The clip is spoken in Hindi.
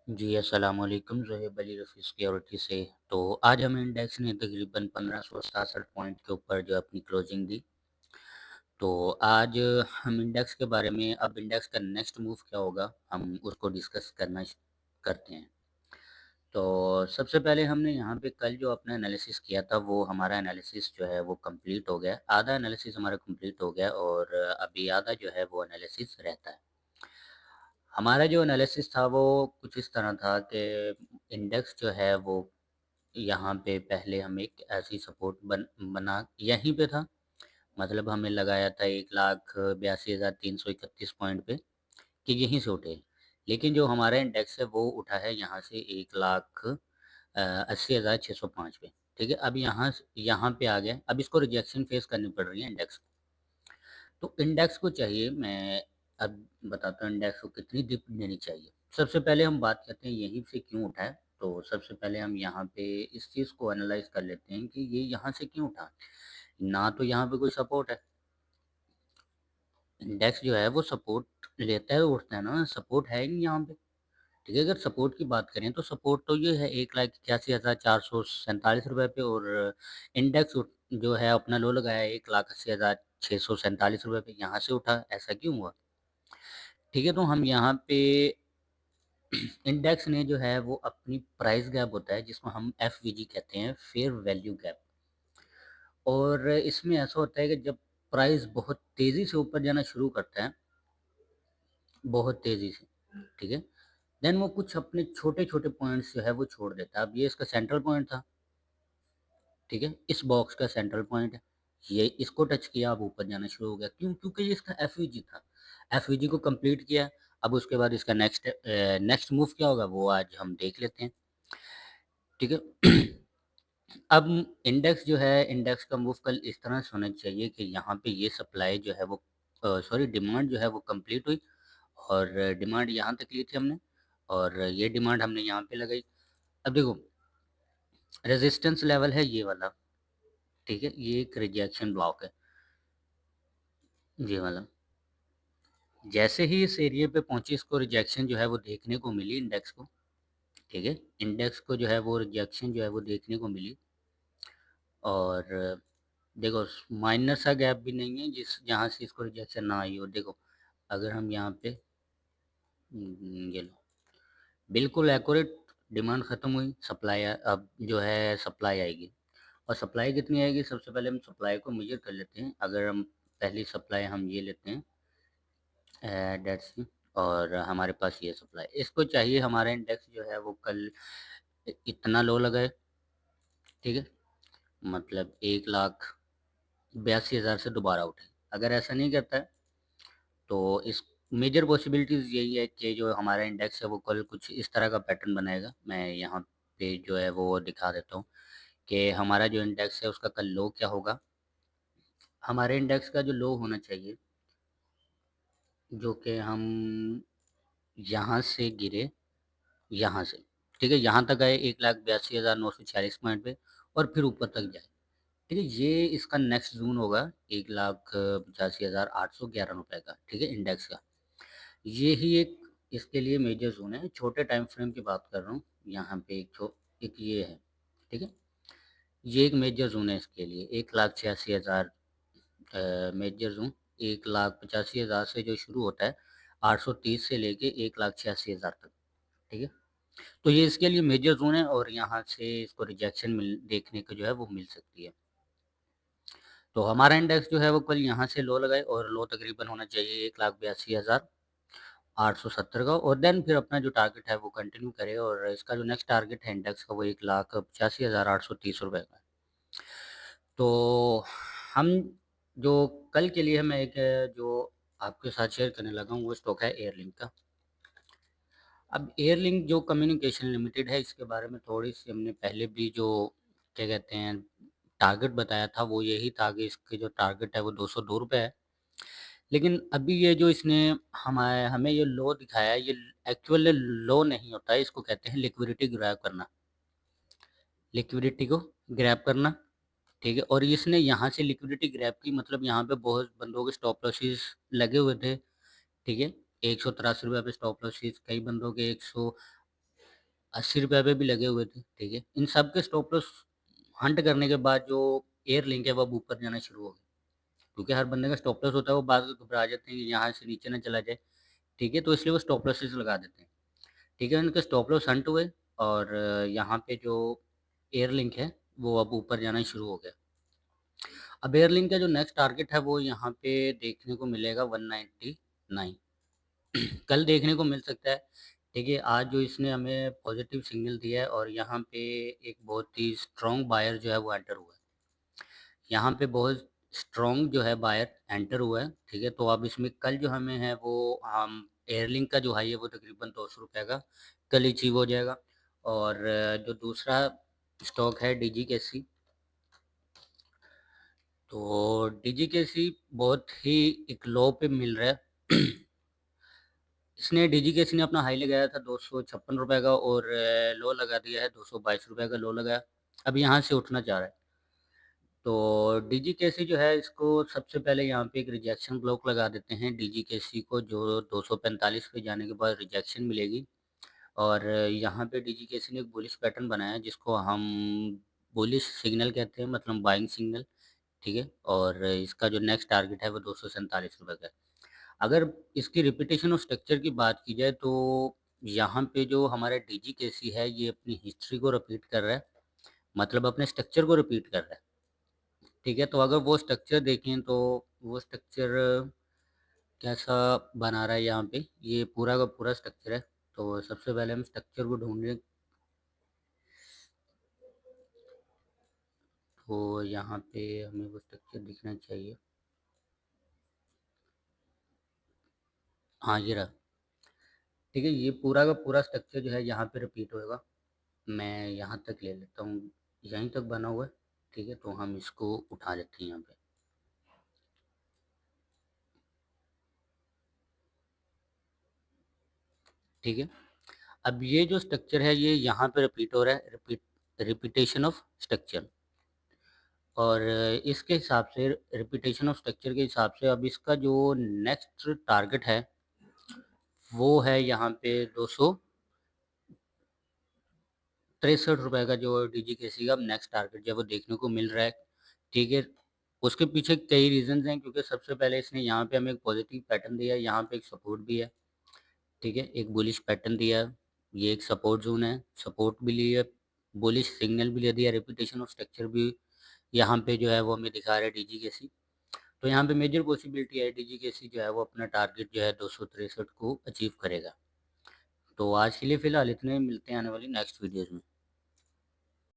जी, अस्सलाम वालेकुम, ज़ोहेब अली रफ़ी सिक्योरिटी से। तो आज हमें इंडेक्स ने तकरीबन 1567 पॉइंट के ऊपर जो अपनी क्लोजिंग दी। तो आज हम इंडेक्स के बारे में अब इंडेक्स का नेक्स्ट मूव क्या होगा, हम उसको डिस्कस करते हैं। तो सबसे पहले हमने यहाँ पे कल जो अपना एनालिसिस किया था, वो हमारा एनालिसिस जो है वो कंप्लीट हो गया। आधा एनालिसिस हमारा कंप्लीट हो गया और अभी आधा जो है वो एनालिसिस रहता है। हमारा जो एनालिसिस था वो कुछ इस तरह था कि इंडेक्स जो है वो यहाँ पे पहले हम एक ऐसी सपोर्ट बना यहीं पे था, मतलब हमने लगाया था 1,82,331 पॉइंट पे कि यहीं से उठे। लेकिन जो हमारा इंडेक्स है वो उठा है यहाँ से 1,80,605 पे, ठीक है? अब यहाँ पे आ गया, अब इसको रिजेक्शन फेस करनी पड़ रही है इंडेक्स को। तो इंडेक्स को चाहिए, मैं अब बताता हूँ इंडेक्स को कितनी डिप देनी चाहिए। सबसे पहले हम बात करते हैं यहीं से क्यों उठा है। तो सबसे पहले हम यहाँ पे इस चीज़ को एनालाइज़ कर लेते हैं कि ये यहाँ से क्यों उठा। ना तो यहाँ पे कोई सपोर्ट है। इंडेक्स जो है वो सपोर्ट लेता है और उठता है ना, सपोर्ट है ही नहीं यहाँ पे। ठीक है, अगर सपोर्ट की बात करें तो सपोर्ट तो ये है 1,81,447 पे, और इंडेक्स जो है अपना लो लगाया 1,80,647 पे, यहाँ से उठा, ऐसा क्यों हुआ? ठीक है, तो हम यहाँ पे इंडेक्स ने जो है वो अपनी प्राइस गैप होता है जिसको हम एफवीजी कहते हैं, फेयर वैल्यू गैप। और इसमें ऐसा होता है कि जब प्राइस बहुत तेज़ी से ऊपर जाना शुरू करता है, बहुत तेज़ी से, ठीक है, देन वो कुछ अपने छोटे-छोटे पॉइंट्स जो है वो छोड़ देता है। अब ये इसका सेंट्रल पॉइंट था, ठीक है? इस बॉक्स का सेंट्रल पॉइंट है। ये इसको टच किया, अब ऊपर जाना शुरू हो गया। क्यों? क्योंकि ये इसका एफवीजी था। एफवीजी को कंप्लीट किया, अब उसके बाद इसका नेक्स्ट मूव क्या होगा वो आज हम देख लेते हैं, ठीक है? अब इंडेक्स जो है, इंडेक्स का मूव कल इस तरह से होना चाहिए कि यहाँ पे ये सप्लाई जो है वो सॉरी डिमांड जो है वो कंप्लीट हुई, और डिमांड यहाँ तक ली थी हमने, और ये डिमांड हमने यहाँ पे लगाई। अब देखो, रेजिस्टेंस लेवल है ये वाला, ठीक है? ये एक रिजेक्शन ब्लॉक है, ये वाला। जैसे ही इस एरिया पे पहुंची, इसको रिजेक्शन जो है वो देखने को मिली इंडेक्स को, ठीक है? इंडेक्स को जो है वो रिजेक्शन जो है वो देखने को मिली, और देखो माइनर सा गैप भी नहीं है जिस जहाँ से इसको रिजेक्शन ना आई हो। देखो, अगर हम यहाँ पे ये लो, बिल्कुल एक्यूरेट, डिमांड खत्म हुई, सप्लाई अब जो है सप्लाई आएगी। और सप्लाई कितनी आएगी? सबसे पहले हम सप्लाई को मेजर कर लेते हैं। अगर हम पहली सप्लाई हम ये लेते हैं, डेट्स की, और हमारे पास ये सप्लाई, इसको चाहिए हमारा इंडेक्स जो है वो कल इतना लो लगाए, ठीक है? मतलब 1,82,000 से दोबारा उठे। अगर ऐसा नहीं करता है तो इस मेजर पॉसिबिलिटीज़ यही है कि जो हमारा इंडेक्स है वो कल कुछ इस तरह का पैटर्न बनाएगा। मैं यहाँ पे जो है वो दिखा देता हूँ कि हमारा जो इंडेक्स है उसका कल लो क्या होगा। हमारे इंडेक्स का जो लो होना चाहिए, जो कि हम यहाँ से गिरे, यहाँ से, ठीक है, यहाँ तक आए 1,82,946 पॉइंट पे, और फिर ऊपर तक जाए, ठीक है? ये इसका नेक्स्ट ज़ोन होगा 1,85,811 रुपए का, ठीक है, इंडेक्स का। ये ही एक इसके लिए मेजर ज़ोन है। छोटे टाइम फ्रेम की बात कर रहा हूँ, यहाँ पे एक ये है, ठीक है? ये एक मेजर ज़ोन है इसके लिए, 1,86,000 मेजर ज़ोन 1,85,000 से जो शुरू होता है, 830 से लेके 1,86,000 तक, ठीक है? तो ये इसके लिए मेजर ज़ोन है, और यहाँ से इसको रिजेक्शन मिल देखने को जो है वो मिल सकती है। तो हमारा इंडेक्स जो है वो कल यहाँ से लो लगाए, और लो तकरीबन होना चाहिए 1,82,870 का, और देन फिर अपना जो टारगेट है वो कंटिन्यू करे, और इसका जो नेक्स्ट टारगेट है इंडेक्स का वो 1,85,830 रुपए का है। तो हम जो कल के लिए मैं एक जो आपके साथ शेयर करने लगा हूँ वो स्टॉक है एयरलिंक का। अब एयरलिंक जो कम्युनिकेशन लिमिटेड है, इसके बारे में थोड़ी सी हमने पहले भी जो क्या कहते हैं टारगेट बताया था, वो यही था कि इसके जो टारगेट है वो 202 रुपये है। लेकिन अभी ये जो इसने हमें हमें ये लो दिखाया है, ये एक्चुअल लो नहीं होता है, इसको कहते हैं लिक्विडिटी ग्रैब करना, लिक्विडिटी को ग्रैब करना, ठीक है? और इसने यहाँ से लिक्विडिटी ग्रैब की, मतलब यहाँ पे बहुत बंदों के स्टॉप लॉसेस लगे हुए थे, ठीक है? 183 रुपये पे स्टॉप लॉसेस, कई बंदों के 100 ₹80 पे भी लगे हुए थे, ठीक है? इन सब के स्टॉप लॉस हंट करने के बाद जो एयर लिंक है वो अब ऊपर जाना शुरू हो गया, क्योंकि हर बंदे का स्टॉप लॉस होता है, वो बाद में घबरा जाते हैं कि यहाँ से नीचे ना चला जाए, ठीक है? तो इसलिए वो स्टॉप लॉसेस लगा देते हैं, ठीक है? उनके स्टॉप लॉस हंट हुए और यहाँ पे जो एयर लिंक है वो अब ऊपर जाना शुरू हो गया। अब एयर लिंक का जो नेक्स्ट टारगेट है वो यहाँ पे देखने को मिलेगा 199। कल देखने को मिल सकता है, ठीक है? आज जो इसने हमें पॉजिटिव सिग्नल दिया है और यहाँ पे एक बहुत ही स्ट्रॉन्ग बायर जो है वो एंटर हुआ है। यहाँ पे बहुत स्ट्रॉन्ग जो है बायर एंटर हुआ है, ठीक है? तो अब इसमें कल जो हमें है वो हम एयरलिंक का जो हाई है वो तकरीबन ₹200 का कल अचीव हो जाएगा। और जो दूसरा स्टॉक है डीजीकेसी, तो डीजीकेसी बहुत ही एक लो पे मिल रहा है। इसने डीजीकेसी ने अपना हाई लगाया था ₹256 का और लो लगा दिया है ₹222 का लो लगाया। अब यहाँ से उठना चाह रहा है। तो डीजीकेसी जो है इसको सबसे पहले यहाँ पे एक रिजेक्शन ब्लॉक लगा देते हैं डीजीकेसी को, जो 245 पे जाने के बाद रिजेक्शन मिलेगी। और यहाँ पे डीजीकेसी ने एक बुलिश पैटर्न बनाया है जिसको हम बुलिश सिग्नल कहते हैं, मतलब बाइंग सिग्नल, ठीक है? और इसका जो नेक्स्ट टारगेट है वो ₹247 का है। अगर इसकी रिपीटेशन और स्ट्रक्चर की बात की जाए तो यहाँ पे जो हमारा डीजीकेसी है ये अपनी हिस्ट्री को रिपीट कर रहा है, मतलब अपने स्ट्रक्चर को रिपीट कर रहा है, ठीक है? तो अगर वो स्ट्रक्चर देखें तो वो स्ट्रक्चर कैसा बना रहा है यहाँ पे, ये पूरा का पूरा स्ट्रक्चर है। तो सबसे पहले हम स्ट्रक्चर को ढूँढें, तो यहाँ पे हमें वो स्ट्रक्चर दिखना चाहिए। हाँ, ये रहा, ठीक है? ये पूरा का पूरा स्ट्रक्चर जो है यहाँ पे रिपीट होएगा। मैं यहाँ तक ले लेता हूँ, यहीं तक बना हुआ है, ठीक है? तो हम इसको उठा लेते हैं यहाँ पे, ठीक है? अब ये जो स्ट्रक्चर है ये यहाँ पे रिपीट हो रहा है, रिपीटेशन ऑफ स्ट्रक्चर। और इसके हिसाब से रिपीटेशन ऑफ स्ट्रक्चर के हिसाब से अब इसका जो नेक्स्ट टारगेट है वो है यहाँ पे ₹263 का, जो डीजीकेसी का नेक्स्ट टारगेट जो है वो देखने को मिल रहा है, ठीक है? उसके पीछे कई रीजंस हैं, क्योंकि सबसे पहले इसने यहाँ पे हमें एक पॉजिटिव पैटर्न दिया है, यहाँ पे एक सपोर्ट भी है, ठीक है? एक बुलिश पैटर्न दिया है, ये एक सपोर्ट जोन है, सपोर्ट भी लिया, बुलिश सिग्नल भी ले दिया, रिपीटेशन ऑफ स्ट्रक्चर भी यहाँ पे जो है वो हमें दिखा रहा है डीजीकेसी। तो यहाँ पे मेजर पॉसिबिलिटी है डीजीकेसी जो है वो अपना टारगेट जो है 263 को अचीव करेगा। तो आज के लिए फ़िलहाल इतने ही, मिलते हैं आने वाली नेक्स्ट वीडियोज़ में।